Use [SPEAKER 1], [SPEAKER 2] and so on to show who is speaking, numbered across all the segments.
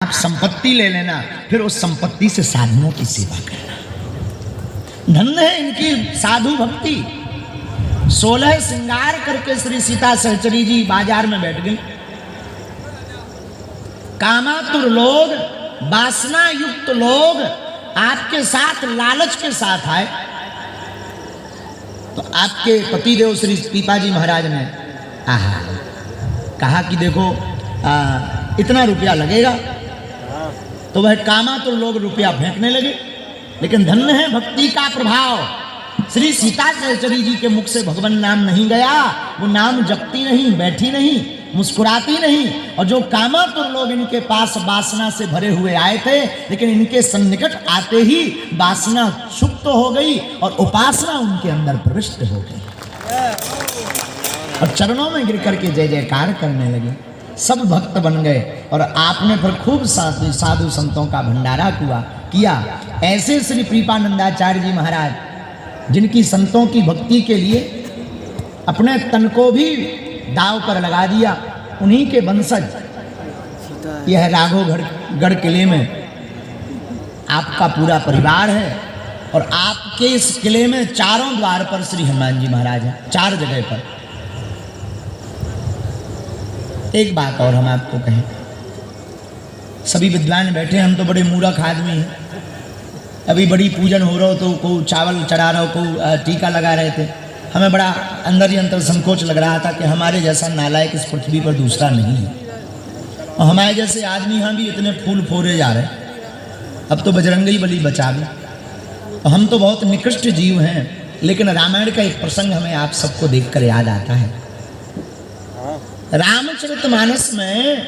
[SPEAKER 1] आप संपत्ति ले लेना, फिर उस संपत्ति से साधुओं की सेवा करना। धन्य है इनकी साधु भक्ति। 16 श्रृंगार करके श्री सीता सहचरी जी बाजार में बैठ गई। कामातुर लोग, वासना युक्त लोग आपके साथ लालच के साथ आए तो आपके पतिदेव श्री पीपाजी महाराज ने कहा कि देखो इतना रुपया लगेगा, तो वह कामातुर लोग रुपया फेंकने लगे। लेकिन धन्य है भक्ति का प्रभाव। श्री सीता सहचरी जी के मुख से भगवान नाम नहीं गया, वो नाम जपती नहीं, बैठी नहीं, मुस्कुराती नहीं। और जो कामातुर लोग इनके पास वासना से भरे हुए आए थे, लेकिन इनके सन्निकट आते ही वासना क्षुब्ध हो गई और उपासना उनके अंदर प्रविष्ट हो गई और चरणों में गिर करके जय जयकार करने लगे। सब भक्त बन गए और आपने फिर खूब साधु संतों का भंडारा किया। ऐसे श्री कृपानंदाचार्य जी महाराज, जिनकी संतों की भक्ति के लिए अपने तन को भी दाव पर लगा दिया, उन्हीं के वंशज यह राघवगढ़ किले में आपका पूरा परिवार है। और आपके इस किले में चारों द्वार पर श्री हनुमान जी महाराज हैं, 4 जगह पर। एक बात और हम आपको कहें, सभी विद्वान बैठे, हम तो बड़े मूर्ख आदमी हैं। अभी बड़ी पूजन हो रहा हो तो को चावल चढ़ा रहा हो, को टीका लगा रहे थे। हमें बड़ा अंदर ही अंदर संकोच लग रहा था कि हमारे जैसा नालायक इस पृथ्वी पर दूसरा नहीं है। और हमारे जैसे आदमी यहाँ भी इतने फूल फोरे जा रहे हैं। अब तो बजरंगी बली बचा भी। हम तो बहुत निकृष्ट जीव हैं, लेकिन रामायण का एक प्रसंग हमें आप सबको देखकर याद आता है। रामचरितमानस में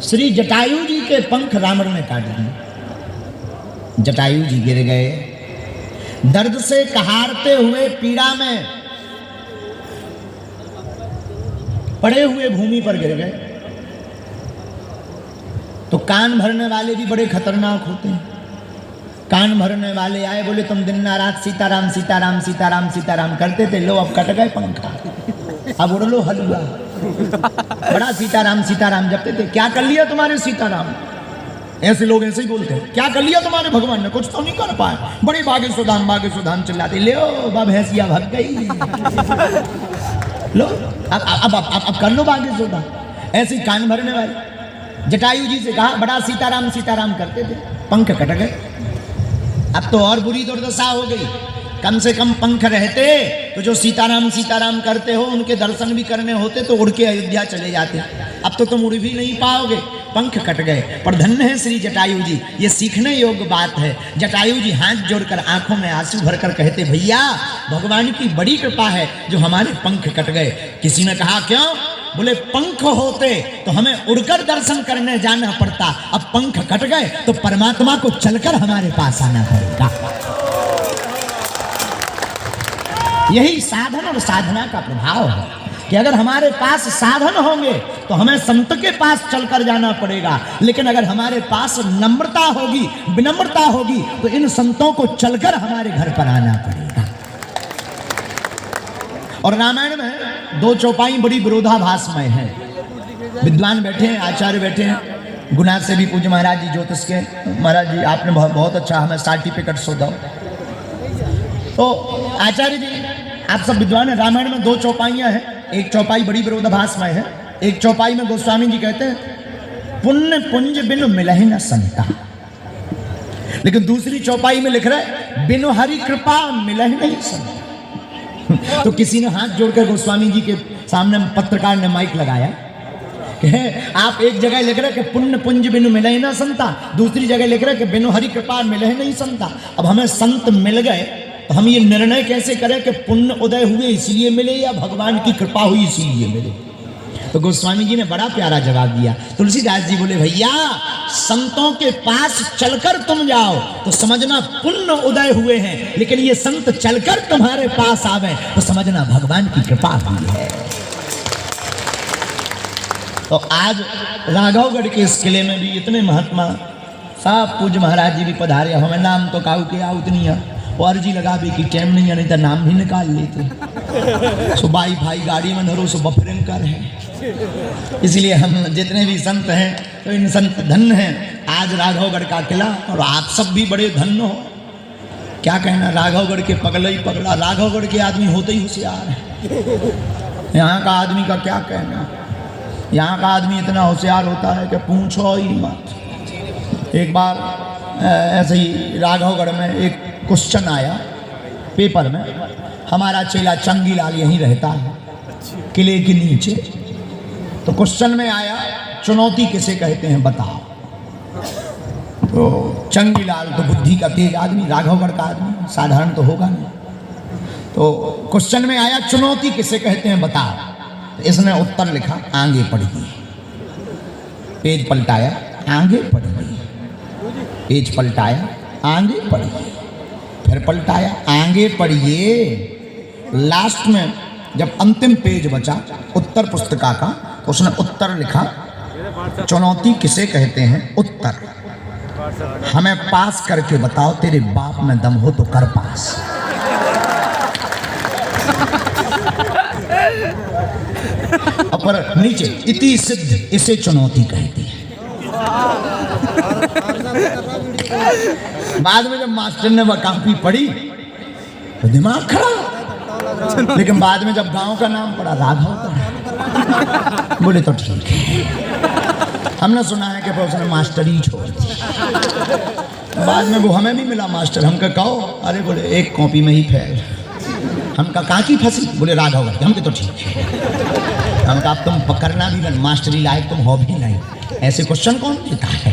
[SPEAKER 1] श्री जटायु जी के पंख रावण ने काट दिए। जटायु जी गिर गए, दर्द से कहारते हुए पीड़ा में पड़े हुए भूमि पर गिर गए। तो कान भरने वाले भी बड़े खतरनाक होते हैं। कान भरने वाले आए, बोले तुम दिन रात सीताराम सीताराम सीताराम सीताराम करते थे, लो अब कट गए पंखा, अब उड़ लो हलवा। बड़ा सीताराम सीताराम जपते थे, क्या कर लिया तुम्हारे सीताराम? ऐसे लोग ऐसे ही बोलते हैं, क्या कर लिया तुम्हारे भगवान ने? कुछ तो नहीं कर पाए। बड़ी बागे सुधाम चिल्लाते, ले बा भैंसिया भाग गई, लो अब कर लो बागे सुधाम। ऐसे कान भरने वाले जटायु जी से कहा, बड़ा सीताराम सीताराम करते थे, पंख कट गए। अब तो और बुरी दुर्दशा हो गई। कम से कम पंख रहते तो जो सीताराम सीताराम करते हो उनके दर्शन भी करने होते तो उड़ के अयोध्या चले जाते। अब तो तुम उड़ भी नहीं पाओगे, पंख कट गए। पर धन्य है श्री जटायु जी, ये सीखने योग्य बात है। जटायु जी हाथ जोड़कर आंखों में आंसू भरकर कहते, भैया भगवान की बड़ी कृपा है जो हमारे पंख कट गए। किसी ने कहा क्यों? बोले पंख होते तो हमें उड़कर दर्शन करने जाना पड़ता, अब पंख कट गए तो परमात्मा को चलकर हमारे पास आना पड़ेगा। यही साधन और साधना का प्रभाव है कि अगर हमारे पास साधन होंगे तो हमें संत के पास चलकर जाना पड़ेगा, लेकिन अगर हमारे पास नम्रता होगी, विनम्रता होगी, तो इन संतों को चलकर हमारे घर पर आना पड़ेगा। और रामायण में 2 चौपाई बड़ी विरोधाभासमय है। विद्वान बैठे हैं, आचार्य बैठे हैं, गुना से भी पूज्य महाराज जी ज्योतिष के महाराज जी, आपने बहुत अच्छा हमें सर्टिफिकेट सौदा। तो आचार्य जी आप सब विद्वान हैं। रामायण में 2 चौपाइयां हैं। एक चौपाई बड़ी विरोधाभासमय है। एक चौपाई में गोस्वामी जी कहते हैं, पुण्य पुंज बिनु मिलहि न संता। लेकिन दूसरी चौपाई में लिख रहे, बिनु हरि कृपा मिलहि नहीं संता। तो किसी ने हाथ जोड़कर गोस्वामी जी के सामने पत्रकार ने माइक लगाया कि आप एक जगह लिख रहे कि पुण्य पुंज बिनु मिलहि न संता, दूसरी जगह लिख रहे कि बिनु हरि कृपा मिलहि नहीं संता। अब हमें संत मिल गए तो हम ये निर्णय कैसे करें कि पुण्य उदय हुए इसलिए मिले या भगवान की कृपा हुई इसीलिए मिले? तो गोस्वामी जी ने बड़ा प्यारा जवाब दिया। तुलसीदास जी बोले, भैया संतों के पास चलकर तुम जाओ तो समझना पुण्य उदय हुए हैं, लेकिन ये संत चलकर तुम्हारे पास आवे तो समझना भगवान की कृपा हुई है। तो आज राघवगढ़ के इस किले में भी इतने महात्मा साहब पूज्य महाराज जी भी पधारे। हमें नाम तो काऊ के आउत नहीं है, वो अर्जी लगा भी कि टाइम नहीं है, नहीं तो नाम भी निकाल लेते। सो भाई भाई गाड़ी में धरो, सो बफरिंग कर है। इसलिए हम जितने भी संत हैं तो इन संत धन्य हैं। आज राघवगढ़ का किला, और आप सब भी बड़े धन्य हो। क्या कहना, राघवगढ़ के पगला ही पगला, राघवगढ़ के आदमी होते ही होशियार है। यहाँ का आदमी का क्या कहना, यहाँ का आदमी इतना होशियार होता है कि पूछो ही मत। एक बार ऐसे ही राघवगढ़ में एक क्वेश्चन आया पेपर में। हमारा चेला चंगीलाल यहीं रहता है किले के नीचे। तो क्वेश्चन में आया, चुनौती किसे कहते हैं बताओ। तो चंगीलाल तो बुद्धि का तेज आदमी, राघवगढ़ का आदमी, साधारण तो होगा नहीं। तो क्वेश्चन में आया, चुनौती किसे कहते हैं बताओ। तो इसने उत्तर लिखा, आगे पढ़िए। पेज पलटाया, आगे पढ़िए। पेज पलटाया, आगे पढ़िए। फिर पलटाया, आगे पढ़िए। लास्ट में जब अंतिम पेज बचा उत्तर पुस्तिका का, तो उसने उत्तर लिखा, चुनौती किसे कहते हैं उत्तर, हमें पास करके बताओ, तेरे बाप में दम हो तो कर पास। और नीचे इति सिद्ध, इसे चुनौती कहती है। बाद में जब मास्टर ने वह कापी पढ़ी तो दिमाग खड़ा, लेकिन बाद में जब गांव का नाम पड़ा राघव पड़ा, बोले तो ठीक है। हमने सुना है कि उसने मास्टर ही छोड़ दी। बाद में वो हमें भी मिला मास्टर, हमका कहो, अरे बोले एक कॉपी में ही फेल। हमका कहाँ की फंसी, बोले राघव, हमके तो ठीक है। हमका अब तुम पकड़ना भी बन, मास्टरी लायक तुम हो भी नहीं, ऐसे क्वेश्चन कौन देता है।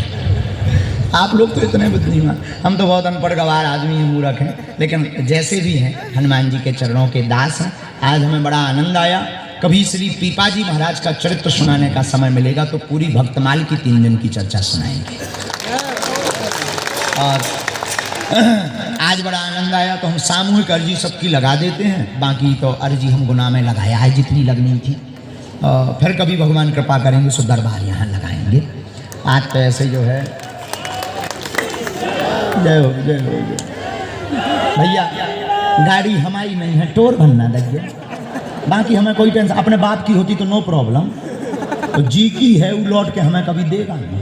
[SPEAKER 1] आप लोग तो इतने बुद्धिमान, हम तो बहुत अनपढ़ गवार आदमी हैं, मूर्ख हैं, लेकिन जैसे भी हैं हनुमान जी के चरणों के दास हैं। आज हमें बड़ा आनंद आया। कभी श्री पीपाजी महाराज का चरित्र सुनाने का समय मिलेगा तो पूरी भक्तमाल की 3 दिन की चर्चा सुनाएंगे। और आज बड़ा आनंद आया तो हम सामूहिक अर्जी सबकी लगा देते हैं, बाकी तो अर्जी हम गुना में लगाया है जितनी लगनी थी। फिर कभी भगवान कृपा करेंगे सो दरबार यहाँ लगाएंगे। आज तो ऐसे जो है, जय हो जय हो भैया। गाड़ी हमारी नहीं है, टोर भरना लग बाकी हमें कोई टेंशन, अपने बाप की होती तो नो प्रॉब्लम, तो जी की है वो लौट के हमें कभी देगा नहीं।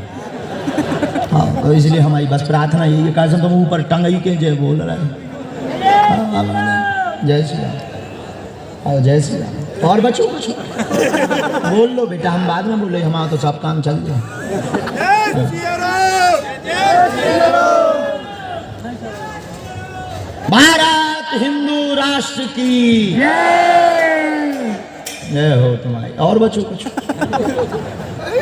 [SPEAKER 1] हाँ, तो इसलिए हमारी बस प्रार्थना यही है, कैसे तुम ऊपर टंगई के जय बोल रहे हैं। जय श्री राम, और जय श्री राम। और बचो बचो बोल लो बेटा, हम बाद में बोले, हमारा तो सब काम चल जाए। भारत हिंदू राष्ट्र की जय हो तुम्हारी। और बचो बचो